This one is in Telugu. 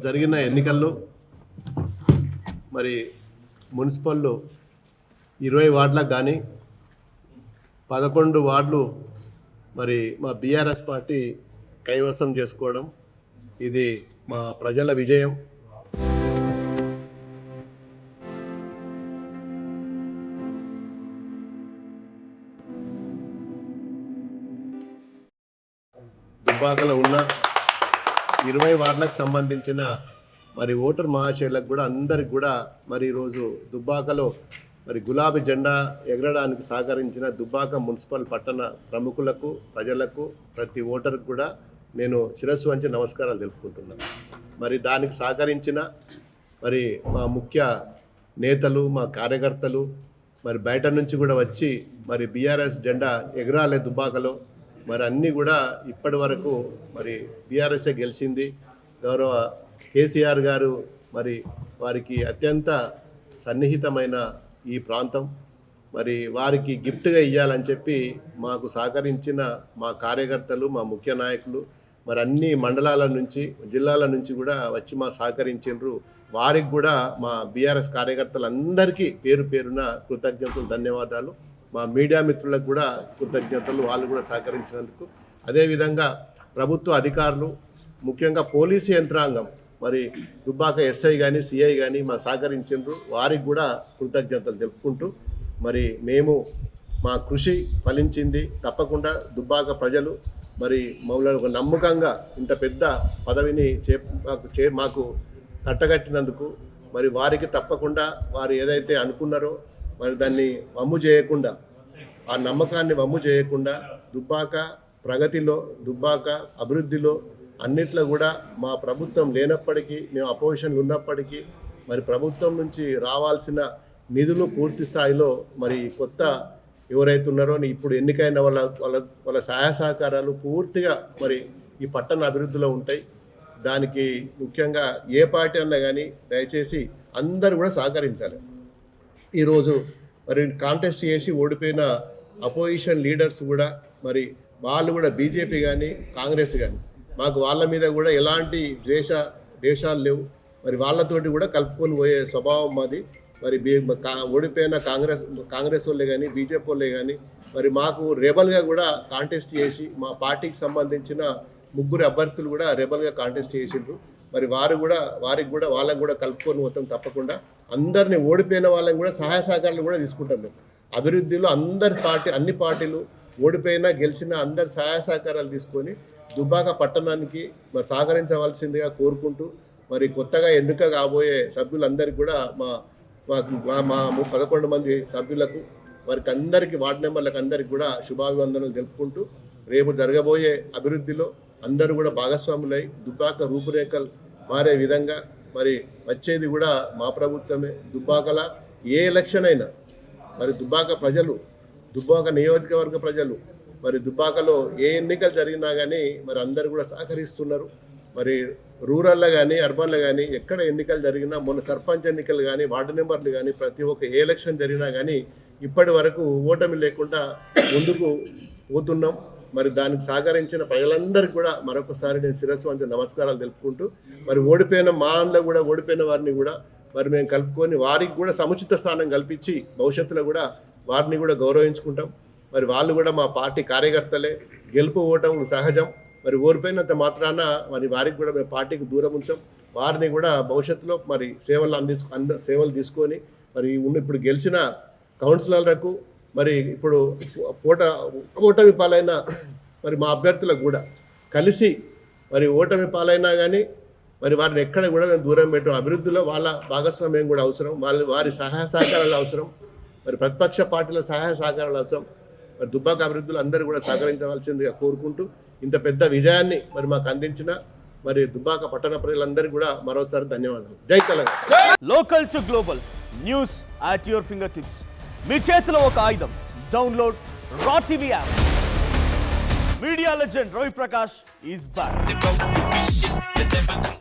జరిగిన ఎన్నికల్లో మరి మున్సిపల్లో 20 వార్డులకు కానీ 11 వార్డులు మరి మా బీఆర్ఎస్ పార్టీ కైవసం చేసుకోవడం ఇది మా ప్రజల విజయం. దుబ్బాకలో ఉన్న 20 వార్డులకు సంబంధించిన మరి ఓటర్ మహాశయులకు కూడా అందరికి కూడా మరి ఈరోజు దుబ్బాకలో మరి గులాబీ జెండా ఎగరడానికి సహకరించిన దుబ్బాక మున్సిపల్ పట్టణ ప్రముఖులకు ప్రజలకు ప్రతి ఓటర్కి కూడా నేను శిరస్సు వంచి నమస్కారాలు తెలుపుకుంటున్నాను. మరి దానికి సహకరించిన మరి మా ముఖ్య నేతలు మా కార్యకర్తలు మరి బయట నుంచి కూడా వచ్చి మరి బీఆర్ఎస్ జెండా ఎగరాలే దుబ్బాకలో మరి అన్నీ కూడా ఇప్పటి వరకు మరి బీఆర్ఎస్ఏ గెలిచింది. గౌరవ కేసీఆర్ గారు మరి వారికి అత్యంత సన్నిహితమైన ఈ ప్రాంతం మరి వారికి గిఫ్ట్గా ఇవ్వాలని చెప్పి మాకు సహకరించిన మా కార్యకర్తలు మా ముఖ్య నాయకులు మరి అన్ని మండలాల నుంచి జిల్లాల నుంచి కూడా వచ్చి మా సహకరించారు. వారికి కూడా మా బీఆర్ఎస్ కార్యకర్తలందరికీ పేరు పేరున కృతజ్ఞతలు ధన్యవాదాలు. మా మీడియా మిత్రులకు కూడా కృతజ్ఞతలు, వాళ్ళు కూడా సహకరించినందుకు. అదేవిధంగా ప్రభుత్వ అధికారులు ముఖ్యంగా పోలీసు యంత్రాంగం మరి దుబ్బాక ఎస్ఐ కానీ సిఐ కానీ మా సహకరించారు. వారికి కూడా కృతజ్ఞతలు తెలుపుకుంటూ మరి మేము మా కృషి ఫలించింది. తప్పకుండా దుబ్బాక ప్రజలు మరి మమ్మల్ని ఒక నమ్మకంగా ఇంత పెద్ద పదవిని మాకు కట్టగట్టినందుకు మరి వారికి తప్పకుండా వారు ఏదైతే అనుకున్నారో మరి దాన్ని వమ్ము చేయకుండా, ఆ నమ్మకాన్ని వమ్ము చేయకుండా దుబ్బాక ప్రగతిలో దుబ్బాక అభివృద్ధిలో అన్నిట్లో కూడా మా ప్రభుత్వం లేనప్పటికీ మేము అపోజిషన్లు ఉన్నప్పటికీ మరి ప్రభుత్వం నుంచి రావాల్సిన నిధులు పూర్తి స్థాయిలో మరి కొత్త ఎవరైతే ఉన్నారో ఇప్పుడు ఎన్నికైన వాళ్ళ సహాయ సహకారాలు పూర్తిగా మరి ఈ పట్టణ అభివృద్ధిలో ఉంటాయి. దానికి ముఖ్యంగా ఏ పార్టీ అన్నా కానీ దయచేసి అందరూ కూడా సహకరించాలి. ఈరోజు మరి కాంటెస్ట్ చేసి ఓడిపోయిన అపోజిషన్ లీడర్స్ కూడా మరి వాళ్ళు కూడా బీజేపీ కానీ కాంగ్రెస్ కానీ మాకు వాళ్ళ మీద కూడా ఎలాంటి దేశాలు లేవు. మరి వాళ్ళతోటి కూడా కలుపుకొని పోయే స్వభావం మాది. మరి ఓడిపోయిన కాంగ్రెస్ వాళ్ళే కానీ బీజేపీ వాళ్ళే కానీ మరి మాకు రెబల్గా కూడా కాంటెస్ట్ చేసి మా పార్టీకి సంబంధించిన 3 అభ్యర్థులు కూడా రెబల్గా కాంటెస్ట్ చేసిండ్రు. మరి వారికి కూడా వాళ్ళని కూడా కలుపుకొని పోతాం. తప్పకుండా అందరినీ ఓడిపోయిన వాళ్ళని కూడా సహాయ సహకారాలు కూడా తీసుకుంటాం. మేము అభివృద్ధిలో అన్ని పార్టీలు ఓడిపోయినా గెలిచినా అందరి సహాయ సహకారాలు తీసుకొని దుబ్బాక పట్టణానికి మరి సహకరించవలసిందిగా కోరుకుంటూ మరి కొత్తగా ఎన్నిక కాబోయే సభ్యులందరికీ కూడా మా 11 మంది సభ్యులకు వారికి అందరికీ వార్డు మెంబర్లకు అందరికీ కూడా శుభాభివందనలు తెలుపుకుంటూ రేపు జరగబోయే అభివృద్ధిలో అందరూ కూడా భాగస్వాములై దుబ్బాక రూపురేఖలు మారే విధంగా మరి వచ్చేది కూడా మా ప్రభుత్వమే. దుబ్బాకల ఏ ఎలక్షన్ అయినా మరి దుబ్బాక ప్రజలు, దుబ్బాక నియోజకవర్గ ప్రజలు మరి దుబ్బాకలో ఏ ఎన్నికలు జరిగినా కానీ మరి అందరూ కూడా సహకరిస్తున్నారు. మరి రూరల్లో కానీ అర్బన్లో కానీ ఎక్కడ ఎన్నికలు జరిగినా మొన్న సర్పంచ్ ఎన్నికలు కానీ వార్డు మెంబర్లు కానీ ప్రతి ఒక్క ఏ ఎలక్షన్ జరిగినా కానీ ఇప్పటి వరకు ఓటమి లేకుండా ముందుకు పోతున్నాం. మరి దానికి సహకరించిన ప్రజలందరికీ కూడా మరొకసారి నేను శిరస్సు వంచి నమస్కారాలు తెలుపుకుంటూ మరి ఓడిపోయిన ఓడిపోయిన వారిని కూడా మరి మేము కలుపుకొని వారికి కూడా సముచిత స్థానం కల్పించి భవిష్యత్తులో కూడా వారిని కూడా గౌరవించుకుంటాం. మరి వాళ్ళు కూడా మా పార్టీ కార్యకర్తలే. గెలుపు ఓటం సహజం. మరి ఓడిపోయినంత మాత్రాన మరి వారికి కూడా మేము పార్టీకి దూరం ఉంచాం. వారిని కూడా భవిష్యత్తులో మరి సేవలు తీసుకొని మరి ఇప్పుడు గెలిచిన కౌన్సిలర్లకు మరి ఇప్పుడు ఓటమి పాలైన మరి మా అభ్యర్థులకు కూడా కలిసి మరి ఓటమి పాలైనా కానీ మరి వారిని ఎక్కడ కూడా మేము దూరం పెట్టాం. అభివృద్ధిలో వాళ్ళ భాగస్వామ్యం కూడా అవసరం, వారి సహాయ సహకారాలు అవసరం, మరి ప్రతిపక్ష పార్టీల సహాయ సహకారాలు అవసరం. మరి దుబ్బాక అభివృద్ధిలో అందరూ కూడా సహకరించవలసిందిగా కోరుకుంటూ ఇంత పెద్ద విజయాన్ని మరి మాకు అందించిన మరి దుబ్బాక పట్టణ ప్రజలందరికీ కూడా మరోసారి ధన్యవాదాలు. జై Telangana. Local to global news at your finger tips. మీ చేతిలో ఒక ఆయుధం. Download Raw TV app. Media legend Ravi Prakash is back.